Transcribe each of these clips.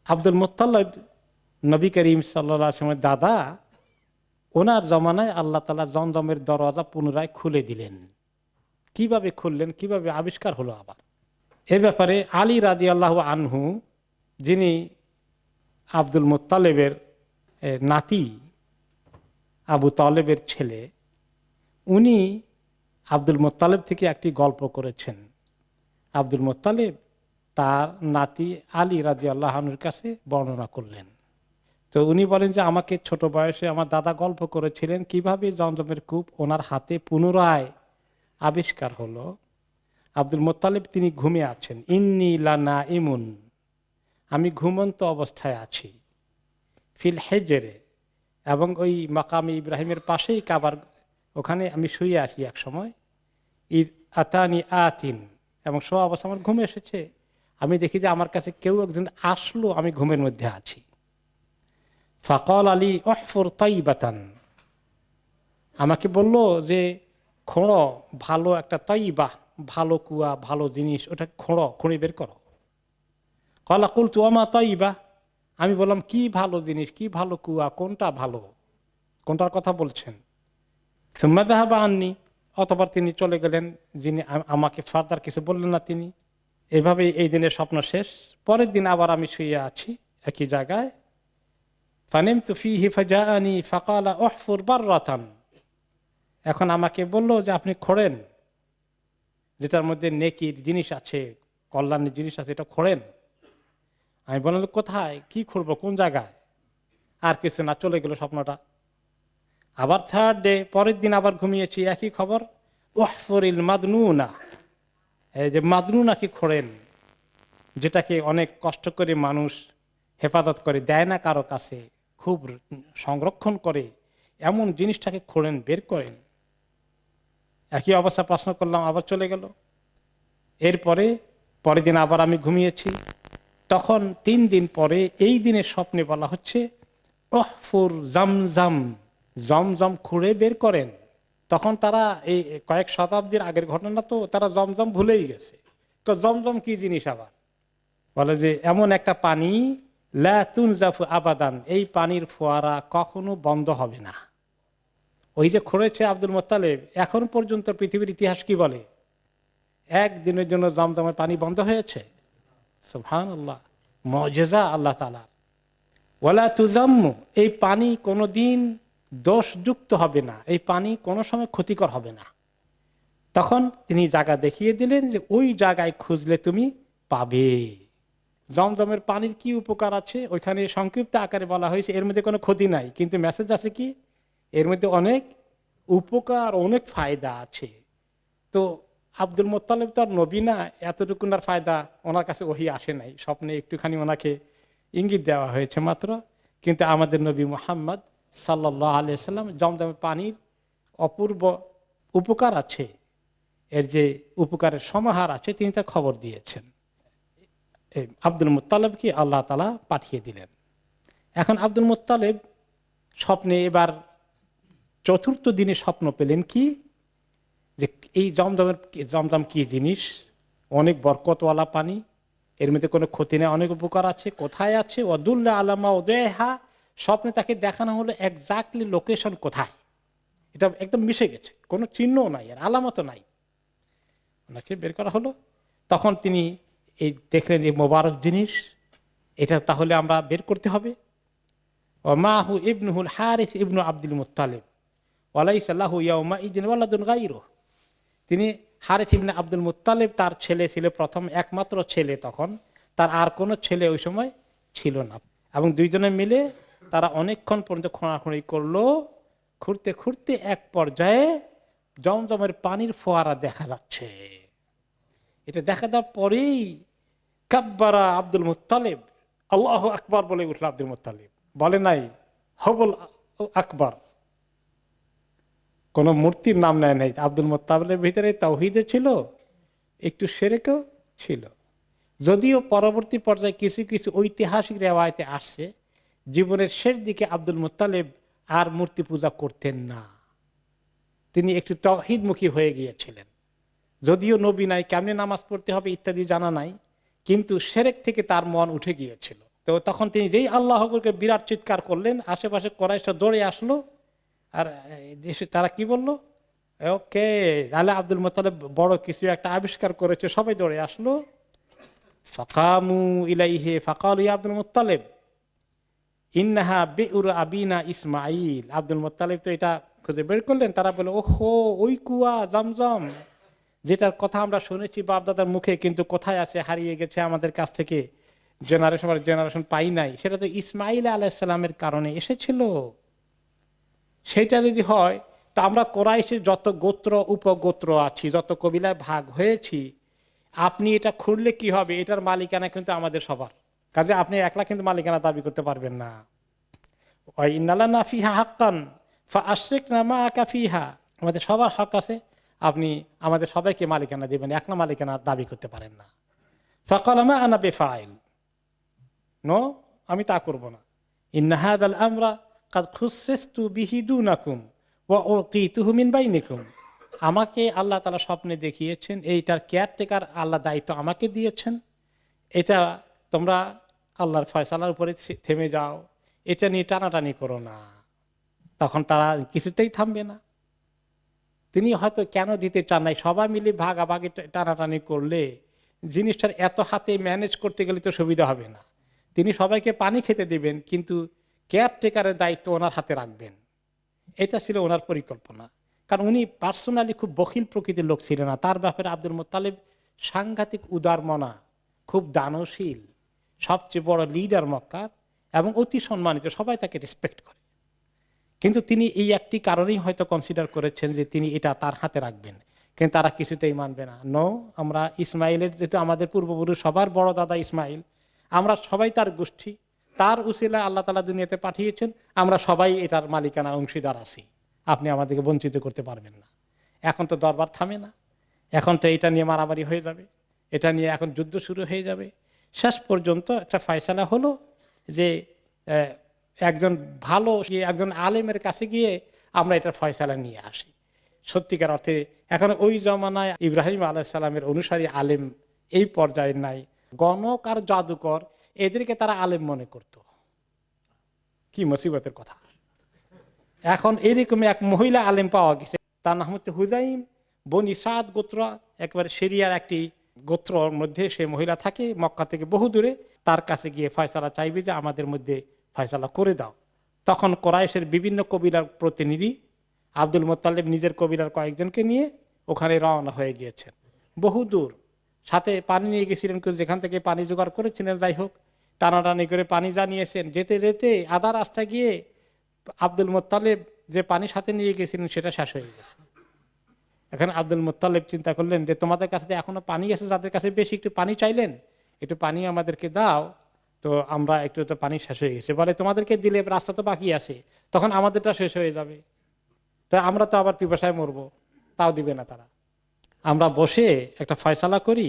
Abdul Muttalib Nabi Karim সাল্লাল্লাহু আলাইহি ওয়াসাল্লামের দাদা, ওনার জমানায় আল্লাহ তাআলা জমজমের দরওয়াজা পুনরায় খুলে দিলেন। কিভাবে খুললেন, কিভাবে আবিষ্কার হলো আবার, এ ব্যাপারে আলী রাদিয়াল্লাহু আনহু, যিনি আব্দুল মুত্তালিবের নাতি, আবু তালেবের ছেলে, উনি আব্দুল মুত্তালিব থেকে একটি গল্প করেছেন। আব্দুল মুত্তালিব তার নাতি আলী রাদিয়াল্লাহু আনহুর কাছে বর্ণনা করলেন। তো উনি বলেন যে আমাকে ছোট বয়সে আমার দাদা গল্প করেছিলেন কিভাবে জমজমের কূপ ওনার হাতে পুনরায় আবিষ্কার হলো। আব্দুল মুত্তালিব তিনি ঘুমিয়ে আছেন, ইন্নী লানা ইমুন, আমি ঘুমন্ত অবস্থায় আছি, ফিল হেজরে, এবং ওই মাকামে ইব্রাহিমের পাশেই কাবার, ওখানে আমি শুয়ে আছি এক সময়। ঈদ আতানি আতিন, এবং শোয়া অবস্থা আমার ঘুম এসেছে, আমি দেখি যে আমার কাছে কেউ একজন আসলো, আমি ঘুমের মধ্যে আছি। ফাকাল আলী ওহফুর তাইবাতান, আমাকে বলল যে খোঁড়ো ভালো একটা তাইবা, ভালো কুয়া, ভালো জিনিস, ওটা খুঁড়ে বের করো। কলা কুলতু আমা তাইবা, আমি বললাম কি ভালো জিনিস, কি ভালো কুয়া, কোনটা ভালো, কোনটার কথা বলছেন? সুম্মা যাহাবা আন্নী, অতঃপর তিনি চলে গেলেন, যিনি আমাকে ফার্দার কিছু বললেন না তিনি। এভাবেই এই দিনের স্বপ্ন শেষ। পরের দিন আবার আমি শুয়ে আছি একই জায়গায়। ফানিমতু ফীহি ফাজাআনী ফাকালা উহফুর বাররাতান, এখন আমাকে বলল যে আপনি খোঁড়েন, যেটার মধ্যে নেকির জিনিস আছে, কল্যাণের জিনিস আছে, এটা খোঁড়েন। আমি বললাম কোথায়, কি খুঁড়বো, কোন জায়গায়? আর কিছু না, চলে গেল স্বপ্নটা। আবার থার্ড ডে, পরের দিন আবার ঘুমিয়েছি, একই খবর। ওহফুরিল মাদনুনা, এই যে মাদনুনাকে খোঁড়েন, যেটাকে অনেক কষ্ট করে মানুষ হেফাজত করে দেয় না কারো কাছে, খুব সংরক্ষণ করে, এমন জিনিসটাকে খোঁড়েন, বের করেন। একই অবস্থা, প্রশ্ন করলাম, আবার চলে গেল। এরপরে পরের দিন আবার আমি ঘুমিয়েছি। তখন 3 দিন পরে এই দিনের স্বপ্নে বলা হচ্ছে ওহফুর জামজাম, জমজম খুঁড়ে বের করেন। তখন তারা এই কয়েক শতাব্দীর আগের ঘটনা, তো তারা জমজম ভুলেই গেছে। জমজম কি জিনিস আবার? বলে যে এমন একটা পানি, লা তুনজাফু আবাদান, এই পানির ফোয়ারা কখনো বন্ধ হবে না। ওই যে খুঁড়েছে আব্দুল মুত্তালিব, এখন পর্যন্ত পৃথিবীর ইতিহাস কি বলে, একদিনের জন্য জমজমের পানি বন্ধ হয়েছে? সুবহানাল্লাহ, মুজিজা আল্লাহ তাআলার। ওয়ালা তুজাম্মু, এই পানি কোনোদিন দোষযুক্ত হবে না, এই পানি কোনো সময় ক্ষতিকর হবে না। তখন তিনি জায়গা দেখিয়ে দিলেন যে ওই জায়গায় খুঁজলে তুমি পাবে। জমজমের পানির কি উপকার আছে ওইখানে সংক্ষিপ্ত আকারে বলা হয়েছে, এর মধ্যে কোনো ক্ষতি নাই, কিন্তু মেসেজ আছে কি, এর মধ্যে অনেক উপকার, অনেক ফায়দা আছে। তো আব্দুল মুত্তালিব তো আর নবী না, এতটুকুনার ফায়দা ওনার কাছে ওহী আসে নাই, স্বপ্নে একটুখানি ওনাকে ইঙ্গিত দেওয়া হয়েছে মাত্র। কিন্তু আমাদের নবী মুহাম্মদ সাল্লাল্লাহু আলাইহি সাল্লাম জমজমের পানির অপূর্ব উপকার আছে, এর যে উপকারের সমাহার আছে, তিনি তার খবর দিয়েছেন। আব্দুল মুত্তালিবকে আল্লাহ তাআলা পাঠিয়ে দিলেন। এখন আব্দুল মুত্তালিব স্বপ্নে এবার চতুর্থ দিনে স্বপ্ন পেলেন কি, যে এই জমজম কি জিনিস, অনেক বরকতওয়ালা পানি, এর মধ্যে কোনো ক্ষতি নেই, অনেক উপকার আছে। কোথায় আছে? ওয়াদুল্লা আলামা উদয়হা, স্বপ্নে তাকে দেখানো হলো এক্স্যাক্টলি লোকেশন কোথায়, এটা একদম মিশে গেছে, কোনো চিহ্নও নাই, আর আলামতও নাই। ওনাকে বের করা হলো। তখন তিনি এই দেখলেন এই মোবারক জিনিস, এটা তাহলে আমরা বের করতে হবে। ও মাহু ইবনুল হারিস ইবনু আব্দুল মুত্তালিব ওয়ালাইসা লাহু ইয়াউমা ইদিন ওয়ালাদুন গায়রুহু, তিনি হারিস ইবনে আব্দুল মুত্তালিব, তার ছেলে ছিল প্রথম একমাত্র ছেলে, তখন তার আর কোনো ছেলে ওই সময় ছিল না। এবং দুইজনে মিলে তারা অনেকক্ষণ পর্যন্ত খোঁড়াখুঁড়ি করলো। খুঁড়তে খুঁড়তে এক পর্যায়ে জমজমের পানির ফোয়ারা দেখা যাচ্ছে। এটা দেখা দেওয়ার পরেই কাব্বারা আব্দুল মুত্তালিব, আল্লাহু আকবার বলে উঠল আব্দুল মুত্তালিব, বলে নাই হবল আকবার, কোন মূর্তির নাম নেয় নাই। আব্দুল মুত্তালিবের ভিতরে তাওহীদে ছিল, একটু শিরকও ছিল। যদিও পরবর্তী পর্যায়ে কিছু কিছু ঐতিহাসিক রেওয়ায়েতে আসছে, জীবনের শেষ দিকে আব্দুল মুত্তালিব আর মূর্তি পূজা করতেন না, তিনি একটু তাওহীদমুখী হয়ে গিয়েছিলেন। যদিও নবী নাই, কেমনে নামাজ পড়তে হবে ইত্যাদি জানা নাই, কিন্তু শিরক থেকে তার মন উঠে গিয়েছিল। তো তখন তিনি যেই আল্লাহ আকবরকে বিরাট চিৎকার করলেন, আশেপাশে কুরাইশরা দৌড়ে আসলো। আর তারা কি বললো, ওকে তাহলে আব্দুল মুত্তালিব বড় কিছু একটা আবিষ্কার করেছে, সবাই দৌড়ে আসলো। ফাকামু ইলাইহি ফাকালু ইয়া Abdul Muttalib ইন্নাহা বিউর আবিনা Ismail. Abdul Muttalib তো এটা খুঁজে বের করলেন। তারা বলে, ওহো ওই কুয়া জমজম যেটার কথা আমরা শুনেছি বাপ দাদার মুখে, কিন্তু কোথায় আছে, হারিয়ে গেছে আমাদের কাছ থেকে, জেনারেশন পাই নাই, সেটা তো ইসমাইল আলাইহিসসালামের কারণে এসেছিল। সেটা যদি হয় তা আমরা কুরাইশের যত গোত্র উপগোত্র আছি, যত কবিলায় ভাগ হয়েছি, আপনি এটা খুঁড়লে কি হবে, এটার মালিকানা কিন্তু আমাদের সবার, কাজে আপনি একলা কিন্তু মালিকানা দাবি করতে পারবেন না। ইন্নালানা ফিহা হাক্কান ফাআশরিকনা মাআকা ফিহা, আমাদের সবার হক আছে, আপনি আমাদের সবাইকে মালিকানা দিবেন, একলা মালিকানা দাবি করতে পারেন না। ফাকালা মা আনা বিফাইল, নো আমি তা করব না। ইন্না হাযাল আমরা কাদ খুসসিসতু বিহি দুনাকুম ওয়া উতিতুহু মিন বাইনিকুম, আমাকে আল্লাহ তাআলা স্বপ্নে দেখিয়েছেন, এইটার কেয়ারটেকার আল্লাহ দায়িত্ব আমাকে দিয়েছেন, এটা তোমরা আল্লাহর ফয়সালার উপরে থেমে যাও, এটা নিয়ে টানাটানি করো না। তখন তারা কিছুতেই থামবে না। তিনি হয়তো কেন দিতে চান নাই, সবাই মিলে ভাগাভাগি টানাটানি করলে জিনিসটার এত হাতে ম্যানেজ করতে গেলে তো সুবিধা হবে না। তিনি সবাইকে পানি খেতে দিবেন, কিন্তু কেয়ারটেকারের দায়িত্ব ওনার হাতে রাখবেন, এটা ছিল ওনার পরিকল্পনা। কারণ উনি পার্সোনালি খুব বখিল প্রকৃতির লোক ছিলেন না। তার ব্যাপারে আব্দুল মুত্তালিব সাংঘাতিক উদারমনা, খুব দানশীল, সবচেয়ে বড় লিডার মক্কার, এবং অতি সম্মানিত, সবাই তাকে রেসপেক্ট করে। কিন্তু তিনি এই একটি কারণেই হয়তো কনসিডার করেছেন যে তিনি এটা তার হাতে রাখবেন, কিন্তু তারা কিছুতেই মানবে না। নো, আমরা ইসমাইলের, যেহেতু আমাদের পূর্বপুরুষ সবার বড় দাদা ইসমাইল, আমরা সবাই তার গোষ্ঠী, তার উসিলা আল্লাহ তাআলা দুনিয়াতে পাঠিয়েছেন, আমরা সবাই এটার মালিকানা অংশীদার আছি, আপনি আমাদেরকে বঞ্চিত করতে পারবেন না। এখন তো দরবার থামে না, এখন তো এটা নিয়ে মারামারি হয়ে যাবে, এটা নিয়ে এখন যুদ্ধ শুরু হয়ে যাবে। শেষ পর্যন্ত একটা ফয়সালা হলো যে একজন ভালো, একজন আলেমের কাছে গিয়ে আমরা এটার ফয়সালা নিয়ে আসি। সত্যিকার অর্থে এখন ওই জমানায় ইব্রাহিম আলাইহিস সালামের অনুসারী আলেম এই পর্যায়ে নাই। গণক আর জাদুকর এদেরকে তারা আলেম মনে করত, কি মুসিবতের কথা। এখন এরকম এক মহিলা আলেম পাওয়া গেছে, তার নাম হচ্ছে হুজাইম বনি সাদ গোত্র, একবারে সিরিয়ার একটি গোত্রর মধ্যে সে মহিলা থাকে, মক্কা থেকে বহু দূরে। তার কাছে গিয়ে ফয়সালা চাইবে যে আমাদের মধ্যে ফয়সালা করে দাও। তখন কুরাইশের বিভিন্ন কবিলার প্রতিনিধি আব্দুল মুত্তালিব নিজের কবিলার কয়েকজনকে নিয়ে ওখানে রওনা হয়ে গিয়েছেন, বহু দূর। সাথে পানি নিয়ে গেছিলেন, যেখান থেকে পানি জোগাড় করেছিলেন, যাই হোক টানাটানি করে পানি জানিয়েছেন। যেতে যেতে আধা রাস্তা গিয়ে আব্দুল মুত্তালিব যে পানি সাথে নিয়ে গেছিলেন সেটা শেষ হয়ে গেছে। এখন আব্দুল মুত্তালিব চিন্তা করলেন যে তোমাদের কাছে এখনো পানি আছে, যাদের কাছে বেশি একটু পানি চাইলেন, একটু পানি আমাদেরকে দাও। তো আমরা একটু তো পানি শেষ হয়ে গেছে, বলে তোমাদেরকে দিলে রাস্তা তো বাকি আছে, তখন আমাদেরটা শেষ হয়ে যাবে, তা আমরা তো আবার পিপাসায় মরবো, তাও দিবে না তারা। আমরা বসে একটা ফয়সালা করি,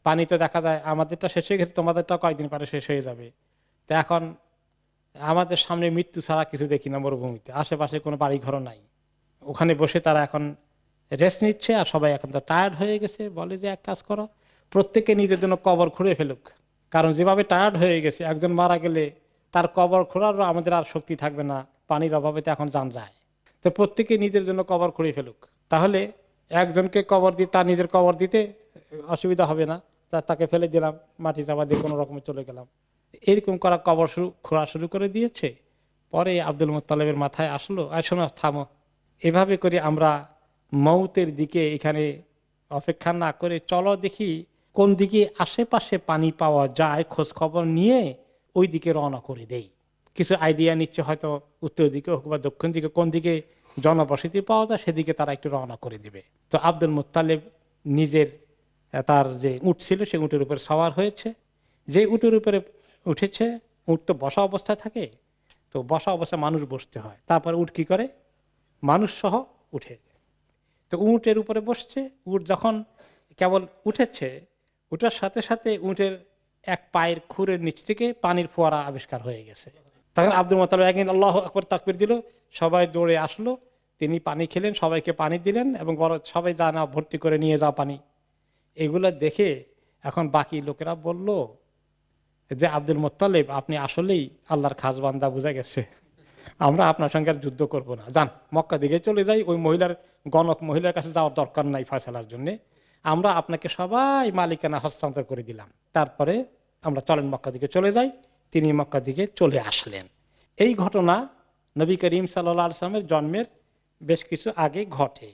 পানি তো দেখা যায় আমাদেরটা শেষ হয়ে গেছে, তোমাদেরটা কয়েকদিন পরে শেষ হয়ে যাবে। তো এখন আমাদের সামনে মৃত্যু ছাড়া কিছু দেখি না মরুভূমিতে, আশেপাশে কোনো বাড়ি ঘর নাই। ওখানে বসে তারা এখন রেস্ট নিচ্ছে, আর সবাই এখন তো টায়ার্ড হয়ে গেছে। বলে যে এক কাজ করো, প্রত্যেকে নিজের জন্য কবর খুঁড়ে ফেলুক, কারণ যেভাবে টায়ার্ড হয়ে গেছে, একজন মারা গেলে তার কবর খোঁড়ারও আমাদের আর শক্তি থাকবে না, পানির অভাবে তো এখন জান যায়। তো প্রত্যেকে নিজের জন্য কবর খুঁড়ে ফেলুক, তাহলে একজনকে কবর দিয়ে তার নিজের কবর দিতে অসুবিধা হবে না, তাকে ফেলে দিলাম, মাটি চাপা দিয়ে কোনো রকমে চলে গেলাম। এরকম করা কবর খোঁড়া শুরু করে দিয়েছে। পরে আব্দুল মুত্তালিবের মাথায় আসলো, আর শোনো থামো, এভাবে করে আমরা মৌতের দিকে এখানে অপেক্ষা না করে চলো দেখি কোন দিকে আশেপাশে পানি পাওয়া যায়, খোঁজ খবর নিয়ে ওই দিকে রওনা করে দেই। কিছু আইডিয়া নিচ্ছে, হয়তো উত্তর দিকে হোক বা দক্ষিণ দিকে, কোন দিকে জনবসতি পাওয়া যায় সেদিকে তারা একটু রওনা করে দিবে। তো আব্দুল মুত্তালিব নিজের তার যে উট ছিল সেই উটের উপরে সওয়ার হয়েছে। যে উটের উপরে উঠেছে, উট তো বসা অবস্থায় থাকে, তো বসা অবস্থায় মানুষ বসতে হয়, তারপর উট কি করে মানুষ সহ উঠে। তো উটের উপরে বসছে, উট যখন কেবল উঠেছে, উঠার সাথে সাথে উটের এক পায়ের খুরের নিচ থেকে পানির ফোয়ারা আবিষ্কার হয়ে গেছে। তখন আব্দুল মুত্তালিব একদিন আল্লাহু আকবার তাকবীর দিল, সবাই দৌড়ে আসলো, তিনি পানি খেলেন, সবাইকে পানি দিলেন, এবং বড় সবাই জানা ভর্তি করে নিয়ে যাও পানি। এগুলো দেখে এখন বাকি লোকেরা বলল, যে আব্দুল মোত্তালেব আপনি আসলেই আল্লাহর খাস বান্দা, বোঝা গেছে, আমরা আপনার সঙ্গে আর যুদ্ধ করব না, যান মক্কা দিকে চলে যাই, ওই মহিলার গণক মহিলার কাছে যাওয়ার দরকার নাই ফয়সালার জন্য, আমরা আপনাকে সবাই মালিকানা হস্তান্তর করে দিলাম, তারপরে আমরা চলেন মক্কা দিকে চলে যাই। তিনি মক্কা দিকে চলে আসলেন। এই ঘটনা নবী করিম সাল্লাল্লাহু আলাইহি ওয়াসাল্লামের জন্মের বেশ কিছু আগে ঘটে।